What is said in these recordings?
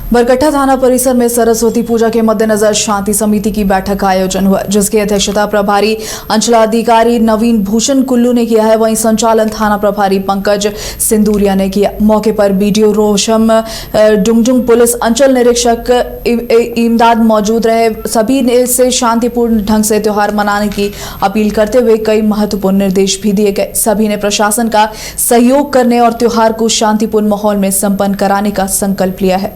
बरकट्टा थाना परिसर में सरस्वती पूजा के मद्देनजर शांति समिति की बैठक का आयोजन हुआ, जिसकी अध्यक्षता प्रभारी अंचलाधिकारी नवीन भूषण कुल्लू ने किया है। वहीं संचालन थाना प्रभारी पंकज सिंदूरिया ने किया। मौके पर बीडीओ रोशम डुंगडुंग, पुलिस अंचल निरीक्षक इमदाद मौजूद रहे। सभी ने से शांतिपूर्ण ढंग से त्योहार मनाने की अपील करते हुए कई महत्वपूर्ण निर्देश भी दिए गए। सभी ने प्रशासन का सहयोग करने और त्योहार को शांतिपूर्ण माहौल में संपन्न कराने का संकल्प लिया है।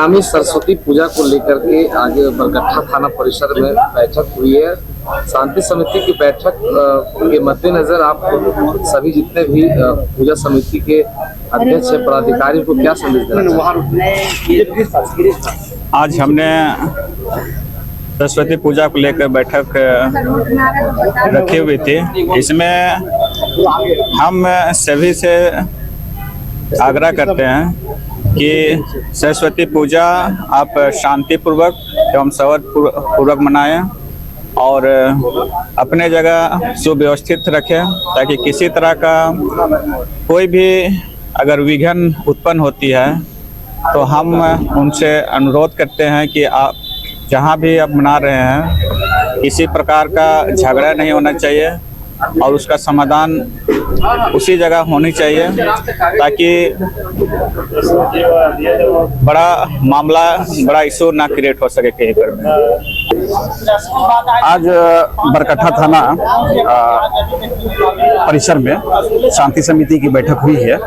आगामी सरस्वती पूजा को लेकर के आज बरकट्टा थाना परिसर में बैठक हुई है। शांति समिति की बैठक के मद्देनजर आप सभी जितने भी पूजा समिति के अध्यक्ष पदाधिकारी को क्या संदेश देना चाहते हैं? आज हमने सरस्वती पूजा को लेकर बैठक रखे हुए थे। इसमें हम सभी से आग्रह करते हैं कि सरस्वती पूजा आप शांतिपूर्वक एवं सौहार्दपूर्वक मनाएं और अपने जगह सुव्यवस्थित रखें, ताकि किसी तरह का कोई भी अगर विघ्न उत्पन्न होती है तो हम उनसे अनुरोध करते हैं कि आप जहां भी आप मना रहे हैं किसी प्रकार का झगड़ा नहीं होना चाहिए और उसका समाधान उसी जगह होनी चाहिए, ताकि बड़ा मामला, बड़ा इशू ना क्रिएट हो सके कहीं पर। आज बरकट्टा थाना परिसर में शांति समिति की बैठक हुई है,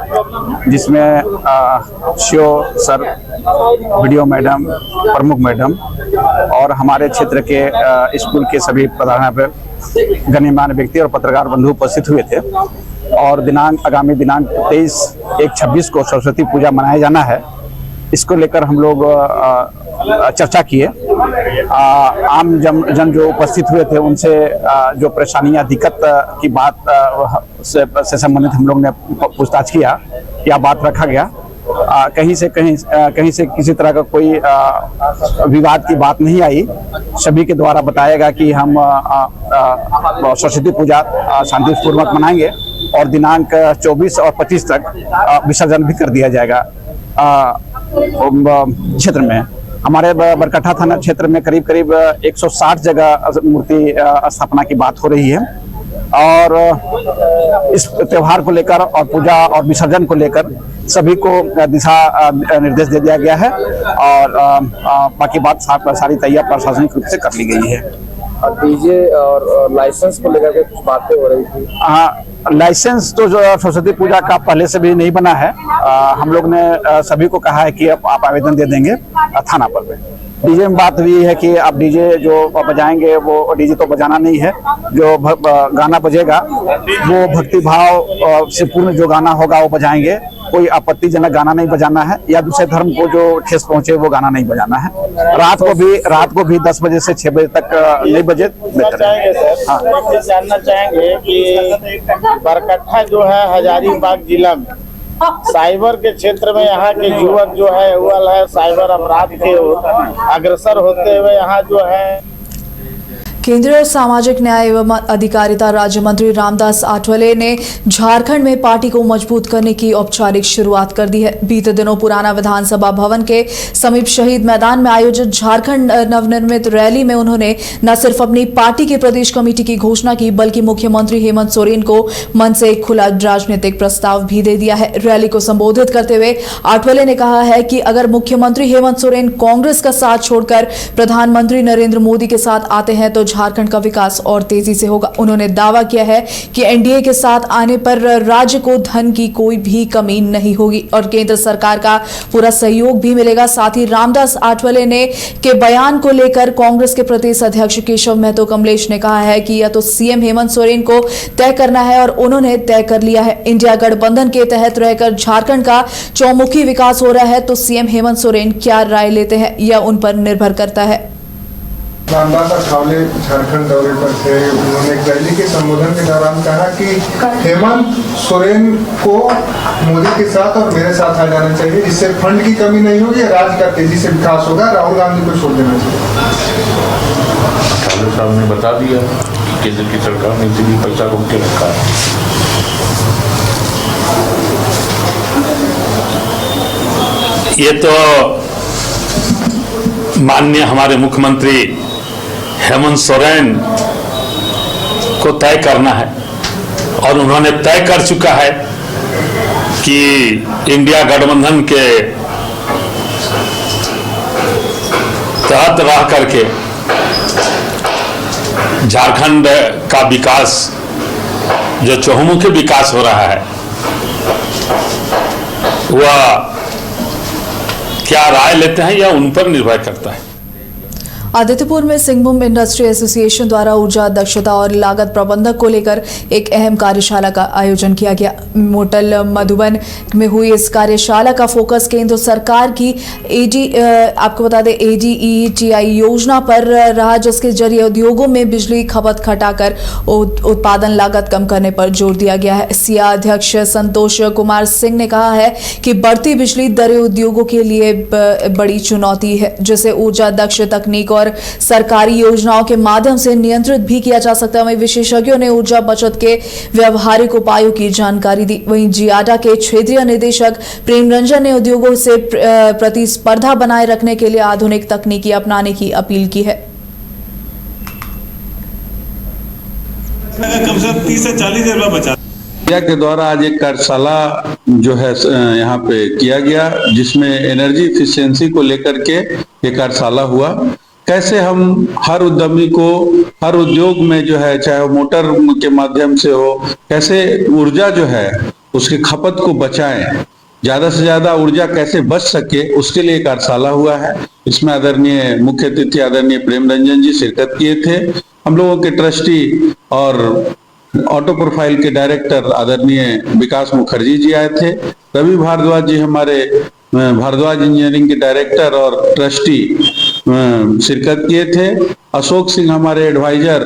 जिसमें सीओ सर, वीडियो मैडम, प्रमुख मैडम और हमारे क्षेत्र के स्कूल के सभी प्रधानाध्यापक, गणमान्य व्यक्ति और पत्रकार बंधु उपस्थित हुए थे। और आगामी दिनांक 23/1/26 को सरस्वती पूजा मनाया जाना है। इसको लेकर हम लोग चर्चा किए। आम जन जो उपस्थित हुए थे उनसे जो परेशानियां, दिक्कत की बात से संबंधित हम लोग ने पूछताछ किया। क्या बात रखा गया, कहीं से किसी तरह का कोई विवाद की बात नहीं आई। सभी के द्वारा बताया गया कि हम सरस्वती पूजा शांतिपूर्वक मनाएंगे और दिनांक 24 और 25 तक विसर्जन भी कर दिया जाएगा। क्षेत्र में हमारे बरकट्टा थाना क्षेत्र में करीब 160 जगह मूर्ति स्थापना की बात हो रही है और इस त्योहार को लेकर और पूजा और विसर्जन को लेकर सभी को दिशा निर्देश दे दिया गया है और बाकी बात सारी तैयार प्रशासनिक रूप से कर ली गई है। डीजे और लाइसेंस को लेकर के कुछ बातें हो रही थी। हाँ, लाइसेंस तो जो सरस्वती पूजा का पहले से भी नहीं बना है। हम लोग ने सभी को कहा है कि आप आवेदन दे देंगे थाना पर। डीजे में बात हुई है कि आप डीजे जो बजाएंगे वो डीजे तो बजाना नहीं है। जो गाना बजेगा वो भक्ति भाव से पूर्ण जो गाना होगा वो बजाएंगे। कोई आपत्तिजनक गाना नहीं बजाना है या दूसरे धर्म को जो ठेस पहुंचे वो गाना नहीं बजाना है। रात को भी 10 बजे से 6 बजे तक नहीं बजे बेहतर है। हाँ, जानना चाहेंगे कि बरकट्टा जो है हजारीबाग जिला में साइबर के क्षेत्र में यहाँ के युवक जो है अव्वल है साइबर अपराध के अग्रसर होते हुए यहाँ जो है। केंद्रीय सामाजिक न्याय एवं अधिकारिता राज्य मंत्री रामदास आठवले ने झारखंड में पार्टी को मजबूत करने की औपचारिक शुरुआत कर दी है। बीते दिनों पुराना विधानसभा भवन के समीप शहीद मैदान में आयोजित झारखंड नवनिर्मित रैली में उन्होंने न सिर्फ अपनी पार्टी की प्रदेश कमेटी की घोषणा की, बल्कि मुख्यमंत्री हेमंत सोरेन को मन से एक खुला राजनीतिक प्रस्ताव भी दे दिया है। रैली को संबोधित करते हुए आठवले ने कहा है कि अगर मुख्यमंत्री हेमंत सोरेन कांग्रेस का साथ छोड़कर प्रधानमंत्री नरेंद्र मोदी के साथ आते हैं तो झारखंड का विकास और तेजी से होगा। उन्होंने दावा किया है कि एनडीए के साथ आने पर राज्य को धन की कोई भी कमी नहीं होगी और केंद्र सरकार का पूरा सहयोग भी मिलेगा। साथ ही रामदास आठवले ने के बयान को लेकर कांग्रेस के प्रदेश अध्यक्ष केशव महतो कमलेश ने कहा है कि यह तो सीएम हेमंत सोरेन को तय करना है और उन्होंने तय कर लिया है। इंडिया गठबंधन के तहत रहकर झारखंड का चौमुखी विकास हो रहा है, तो सीएम हेमंत सोरेन क्या राय लेते हैं यह उन पर निर्भर करता है। रामदास आठवले झारखंड दौरे पर थे। उन्होंने एक रैली के संबोधन के दौरान कहा कि हेमंत सोरेन को मोदी के साथ और मेरे साथ आ जाना चाहिए, जिससे फंड की कमी नहीं होगी, राज्य का तेजी से विकास होगा। राहुल गांधी को छोड़ देना चाहिए। आठवले साहब ने बता दिया कि केंद्र की सरकार ने इसीलिए पैसा रोक के रखा है। ये तो माननीय हमारे मुख्यमंत्री हेमंत सोरेन को तय करना है और उन्होंने तय कर चुका है कि इंडिया गठबंधन के तहत रह करके झारखंड का विकास, जो चहुमुखी विकास हो रहा है, वह क्या राय लेते हैं या उन पर निर्भर करता है। आदित्यपुर में सिंहभूम इंडस्ट्री एसोसिएशन द्वारा ऊर्जा दक्षता और लागत प्रबंधक को लेकर एक अहम कार्यशाला का आयोजन किया गया। मोटल मधुबन में हुई इस कार्यशाला का फोकस केंद्र सरकार की आपको बता दें ADETI योजना पर रहा, जिसके जरिए उद्योगों में बिजली खपत घटाकर उत्पादन लागत कम करने पर जोर दिया गया है। सिया अध्यक्ष संतोष कुमार सिंह ने कहा है कि बढ़ती बिजली दरें उद्योगों के लिए बड़ी चुनौती है, जिसे ऊर्जा दक्ष तकनीक और सरकारी योजनाओं के माध्यम से नियंत्रित भी किया जा सकता है। वहीं विशेषज्ञों ने ऊर्जा बचत के व्यवहारिक उपायों की जानकारी दी। वहीं जियाडा के क्षेत्रीय निदेशक प्रेम रंजन ने उद्योगों से प्रतिस्पर्धा बनाए रखने के लिए आधुनिक तकनीकी अपनाने की अपील की है। कम से कम 30 से 40 हजार बचा के द्वारा आज एक कार्यशाला जो है यहाँ पे किया गया, जिसमें एनर्जी इफिशियंसी को लेकर के एक कार्यशाला हुआ। कैसे हम हर उद्यमी को हर उद्योग में जो है, चाहे वो मोटर के माध्यम से हो, कैसे ऊर्जा जो है उसकी खपत को बचाएं, ज्यादा से ज्यादा ऊर्जा कैसे बच सके, उसके लिए कार्यशाला हुआ है। इसमें आदरणीय मुख्य अतिथि आदरणीय प्रेम रंजन जी शिरकत किए थे। हम लोगों के ट्रस्टी और ऑटो प्रोफाइल के डायरेक्टर आदरणीय विकास मुखर्जी जी आए थे। रवि भारद्वाज जी हमारे भारद्वाज इंजीनियरिंग के डायरेक्टर और ट्रस्टी शिरकत किए थे। अशोक सिंह हमारे एडवाइजर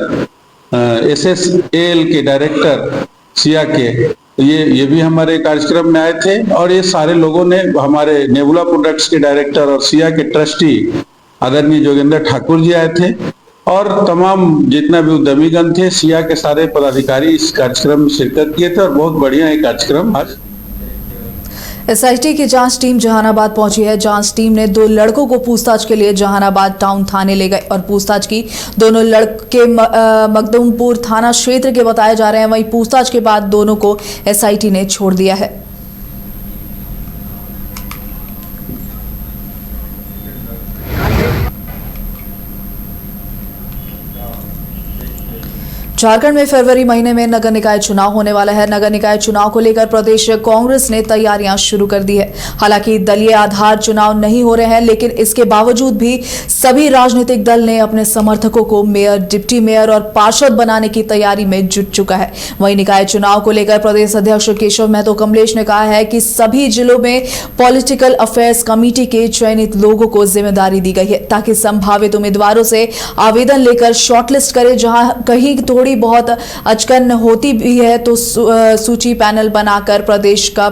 SSAL के डायरेक्टर सिया के, ये भी हमारे कार्यक्रम में आए थे। और ये सारे लोगों ने, हमारे नेबुला प्रोडक्ट्स के डायरेक्टर और सिया के ट्रस्टी आदरणीय जोगेंद्र ठाकुर जी आए थे, और तमाम जितना भी उद्यमीगण थे, सिया के सारे पदाधिकारी इस कार्यक्रम में शिरकत किए थे। और बहुत बढ़िया ये कार्यक्रम आज SIT की जांच टीम जहानाबाद पहुंची है। जांच टीम ने 2 लड़कों को पूछताछ के लिए जहानाबाद टाउन थाने ले गए और पूछताछ की। दोनों लड़के मखदूमपुर थाना क्षेत्र के बताए जा रहे हैं। वहीं पूछताछ के बाद दोनों को SIT ने छोड़ दिया है। झारखंड में फरवरी महीने में नगर निकाय चुनाव होने वाला है। नगर निकाय चुनाव को लेकर प्रदेश कांग्रेस ने तैयारियां शुरू कर दी है। हालांकि दलीय आधार चुनाव नहीं हो रहे हैं, लेकिन इसके बावजूद भी सभी राजनीतिक दल ने अपने समर्थकों को मेयर, डिप्टी मेयर और पार्षद बनाने की तैयारी में जुट चुका है। वहीं निकाय चुनाव को लेकर प्रदेश अध्यक्ष केशव महतो कमलेश ने कहा है कि सभी जिलों में पॉलिटिकल अफेयर्स कमेटी के चयनित लोगों को जिम्मेदारी दी गई है, ताकि संभावित उम्मीदवारों से आवेदन लेकर शॉर्टलिस्ट करें। जहां कहीं थोड़ी बहुत अचकन होती भी है तो सूची पैनल बनाकर प्रदेश का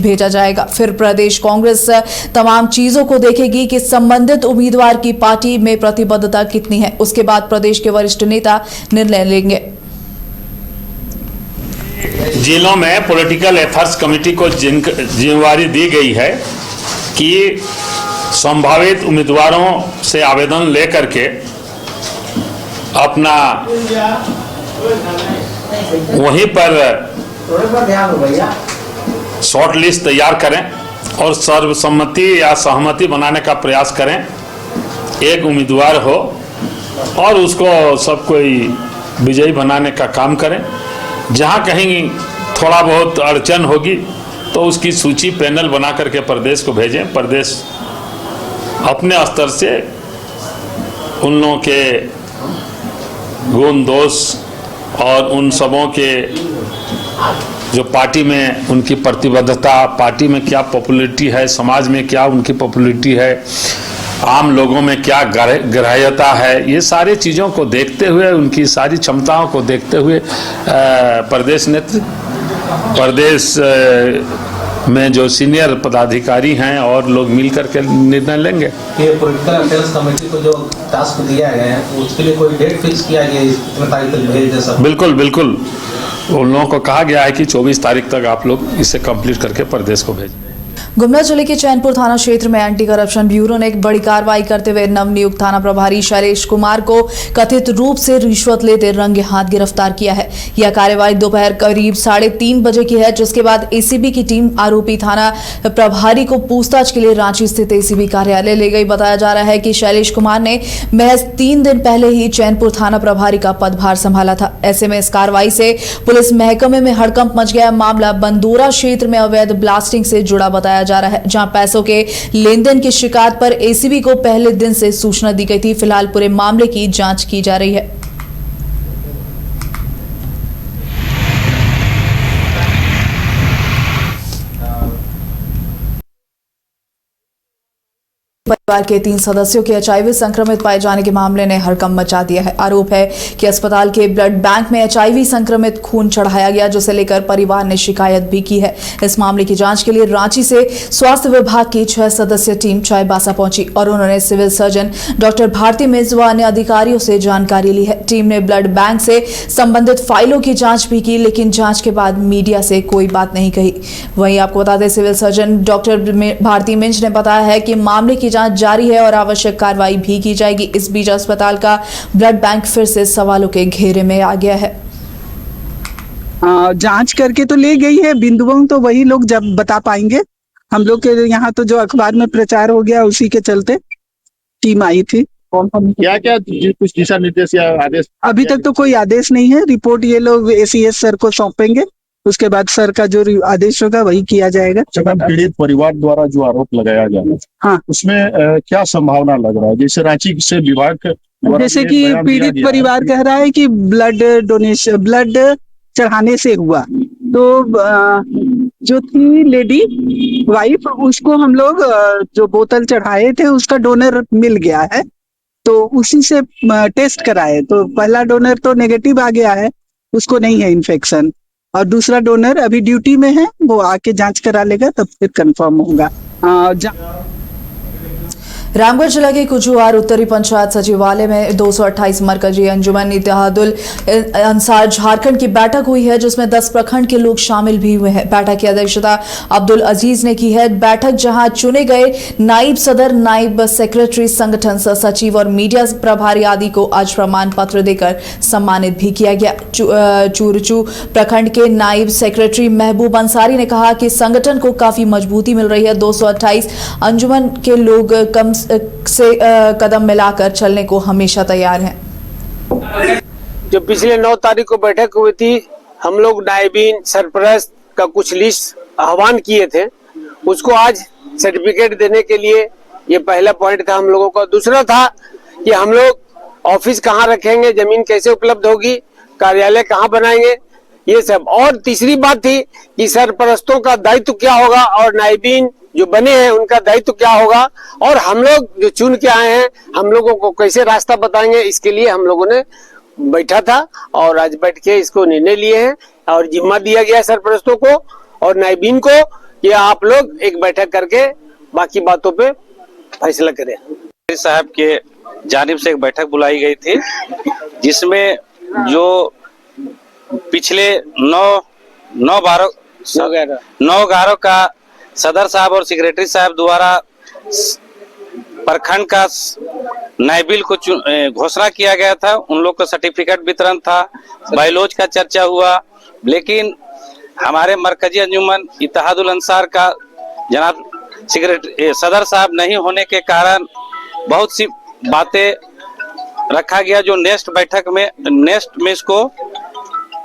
भेजा जाएगा। फिर प्रदेश कांग्रेस तमाम चीजों को देखेगी कि संबंधित उम्मीदवार की पार्टी में प्रतिबद्धता कितनी है। उसके बाद प्रदेश के वरिष्ठ नेता निर्णय लेंगे। जिलों में पॉलिटिकल अफेयर्स कमेटी को जिम्मेवारी दी गई है कि संभावित उम्मीदवारों से आवेदन लेकर के अपना वहीं पर शॉर्ट लिस्ट तैयार करें और सर्वसम्मति या सहमति बनाने का प्रयास करें। एक उम्मीदवार हो और उसको सब कोई विजयी बनाने का काम करें। जहां कहीं थोड़ा बहुत अड़चन होगी तो उसकी सूची पैनल बना करके प्रदेश को भेजें। प्रदेश अपने स्तर से उन लोगों के गुण दोष और उन सबों के जो पार्टी में उनकी प्रतिबद्धता, पार्टी में क्या पॉपुलरिटी है, समाज में क्या उनकी पॉपुलरिटी है, आम लोगों में क्या ग्राह्यता है, ये सारी चीज़ों को देखते हुए, उनकी सारी क्षमताओं को देखते हुए प्रदेश नेतृत्व, प्रदेश में जो सीनियर पदाधिकारी हैं और लोग मिल करके निर्णय लेंगे। ये पॉलिटिकल अफेयर्स कमेटी को जो टास्क दिया गया है उसके लिए कोई डेट फिक्स किया गया है कितने तारीख तक भेज दे सकते? बिल्कुल बिल्कुल, उन लोगों को कहा गया है कि 24 तारीख तक आप लोग इसे कंप्लीट करके प्रदेश को भेजें। गुमला जिले के चैनपुर थाना क्षेत्र में एंटी करप्शन ब्यूरो ने एक बड़ी कार्रवाई करते हुए नवनियुक्त थाना प्रभारी शैलेश कुमार को कथित रूप से रिश्वत लेते रंगे हाथ गिरफ्तार किया है। यह कार्रवाई दोपहर करीब 3:30 बजे की है, जिसके बाद एसीबी की टीम आरोपी थाना प्रभारी को पूछताछ के लिए रांची स्थित एसीबी कार्यालय ले गई। बताया जा रहा है कि शैलेश कुमार ने महज 3 दिन पहले ही चैनपुर थाना प्रभारी का पदभार संभाला था। ऐसे में इस कार्रवाई से पुलिस महकमे में हड़कंप मच गया। मामला बंदोरा क्षेत्र में अवैध ब्लास्टिंग से जुड़ा बताया जा रहा है, जहां पैसों के लेन देन की शिकायत पर एसीबी को पहले दिन से सूचना दी गई थी। फिलहाल पूरे मामले की जांच की जा रही है। परिवार के 3 सदस्यों के एचआईवी संक्रमित पाए जाने के मामले ने हड़कंप मचा दिया है। आरोप है कि अस्पताल के ब्लड बैंक में एचआईवी संक्रमित खून चढ़ाया गया, जिसे लेकर परिवार ने शिकायत भी की है। इस मामले की जांच के लिए रांची से स्वास्थ्य विभाग की 6 सदस्यीय टीम चाईबासा पहुंची और उन्होंने civil surgeon doctor Bharti Minj व अन्य अधिकारियों से जानकारी ली है। टीम ने ब्लड बैंक से संबंधित फाइलों की जांच भी की, लेकिन जांच के बाद मीडिया से कोई बात नहीं कही। वहीं आपको बता दें, civil surgeon doctor Bharti Minj ने बताया है कि मामले की जांच जारी है और आवश्यक कार्रवाई भी की जाएगी। इस बीच अस्पताल का ब्लड बैंक फिर से सवालों के घेरे में आ गया है। जांच करके तो ले गई है, बिंदुओं तो वही लोग जब बता पाएंगे। हम लोग के यहाँ तो जो अखबार में प्रचार हो गया, उसी के चलते टीम आई थी। क्या क्या कुछ दिशा निर्देश या आदेश? अभी तक तो कोई आदेश नहीं है। रिपोर्ट ये लोग एसीएस सर को सौंपेंगे, उसके बाद सर का जो आदेश होगा वही किया जाएगा। पीड़ित परिवार द्वारा जो आरोप लगाया जा रहा है, हाँ, उसमें क्या संभावना लग रहा है? जैसे रांची से विभाग जैसे कि पीड़ित परिवार कह रहा है कि ब्लड डोनेशन, ब्लड चढ़ाने से हुआ। तो जो थी लेडी वाइफ, उसको हम लोग जो बोतल चढ़ाए थे उसका डोनर मिल गया है, तो उसी से टेस्ट कराए। तो पहला डोनर तो नेगेटिव आ गया है, उसको नहीं है इन्फेक्शन, और दूसरा डोनर अभी ड्यूटी में है, वो आके जांच करा लेगा, तब फिर कंफर्म होगा। रामगढ़ जिला के कुजुआर उत्तरी पंचायत सचिवालय में 228 मरकजी अंजुमन इत्तेहादुल अंसार झारखंड की बैठक हुई है, जिसमें 10 प्रखंड के लोग शामिल भी हुए हैं। बैठक की अध्यक्षता अब्दुल अजीज ने की है। बैठक जहां चुने गए नायब सदर, नायब सेक्रेटरी, संगठन सचिव और मीडिया प्रभारी आदि को आज प्रमाण पत्र देकर सम्मानित भी किया गया। चूरचू प्रखंड के नायब सेक्रेटरी महबूब अंसारी ने कहा कि संगठन को काफी मजबूती मिल रही है। 228 अंजुमन के लोग कम से कदम मिलाकर चलने को हमेशा तैयार हैं। जो पिछले 9 तारीख को बैठक हुई थी, हम लोग नायबीन सरपरस्त का कुछ लिस्ट आह्वान किए थे, उसको आज सर्टिफिकेट देने के लिए ये पहला पॉइंट था हम लोगों का। दूसरा था कि हम लोग ऑफिस कहाँ रखेंगे, जमीन कैसे उपलब्ध होगी, कार्यालय कहाँ बनाएंगे, ये सब। और तीसरी बात थी कि सरपरस्तों का दायित्व क्या होगा और नायबीन जो बने हैं उनका दायित्व क्या होगा, और हम लोग जो चुन के आए हैं हम लोगों को कैसे रास्ता बताएंगे, इसके लिए हम लोगों ने बैठा था और आज बैठ के इसको निर्णय लिए हैं और जिम्मा दिया गया सरपरस्तों को और नायबीन को कि आप लोग एक बैठक करके बाकी बातों पे फैसला करें। साहब के जानिब से एक बैठक बुलाई गई थी, जिसमें जो पिछले 9/11 का सदर साहब और सेक्रेटरी साहब द्वारा प्रखंड का नायबिल को घोषणा किया गया था, उन लोग का सर्टिफिकेट वितरण था, बायलॉज का चर्चा हुआ। लेकिन हमारे मरकजी अंजुमन इत्तेहादुल अंसार का जनाब सेक्रेटरी सदर साहब नहीं होने के कारण बहुत सी बातें रखा गया, जो नेक्स्ट बैठक में इसको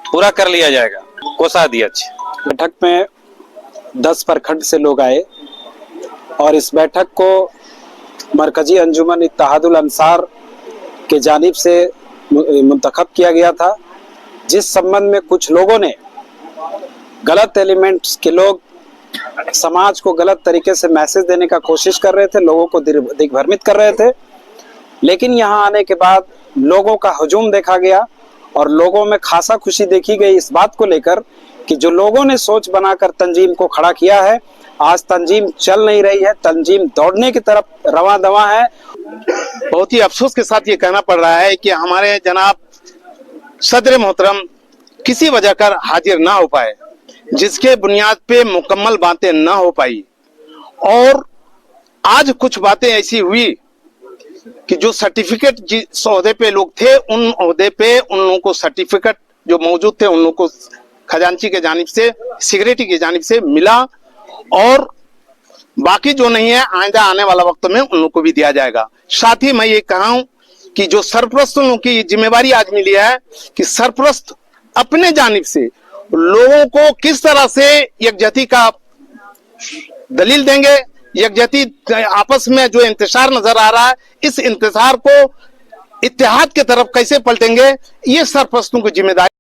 पूरा कर लिया जाएगा। कोषाध्यक्ष बैठक में 10 प्रखंड से लोग आए और इस बैठक को मरकजी अंजुमन इत्तेहादुल अंसार के जानिब से मुंतखब किया गया था, जिस संबंध में कुछ लोगों ने गलत एलिमेंट्स के लोग समाज को गलत तरीके से मैसेज देने का कोशिश कर रहे थे, लोगों को दिग्भ्रमित कर रहे थे। लेकिन यहाँ आने के बाद लोगों का हजूम देखा गया और लोगों में खासा खुशी देखी गई इस बात को लेकर कि जो लोगों ने सोच बनाकर तंजीम को खड़ा किया है, आज तंजीम चल नहीं रही है, तंजीम दौड़ने की तरफ रवां दवा है। बहुत ही अफसोस के साथ ये कहना पड़ रहा है कि हमारे जनाब सदर मोहतरम किसी वजह कर हाजिर ना हो पाए, जिसके बुनियाद पे मुकम्मल बातें ना हो पाई और आज कुछ बातें ऐसी हुई कि जो सर्टिफिकेट जिस ओहदे पे लोग थे उन ओहदे पे उन लोगों को सर्टिफिकेट जो मौजूद थे उन लोगों को खजांची के जानिब से सिक्योरिटी की जानिब से मिला, और बाकी जो नहीं है आइंदा आने वाला वक्त में उन लोगों को भी दिया जाएगा। साथ ही मैं ये कहा हूं कि जो सरपरस्त की जिम्मेवारी आज मिली है कि सरपरस्त अपने जानिब से लोगों को किस तरह से यकजहती का दलील देंगे, यकजहती आपस में जो इंतशार नजर आ रहा है इस इंतशार को इत्तेहाद की तरफ कैसे पलटेंगे, ये सरपरस्तों की जिम्मेदारी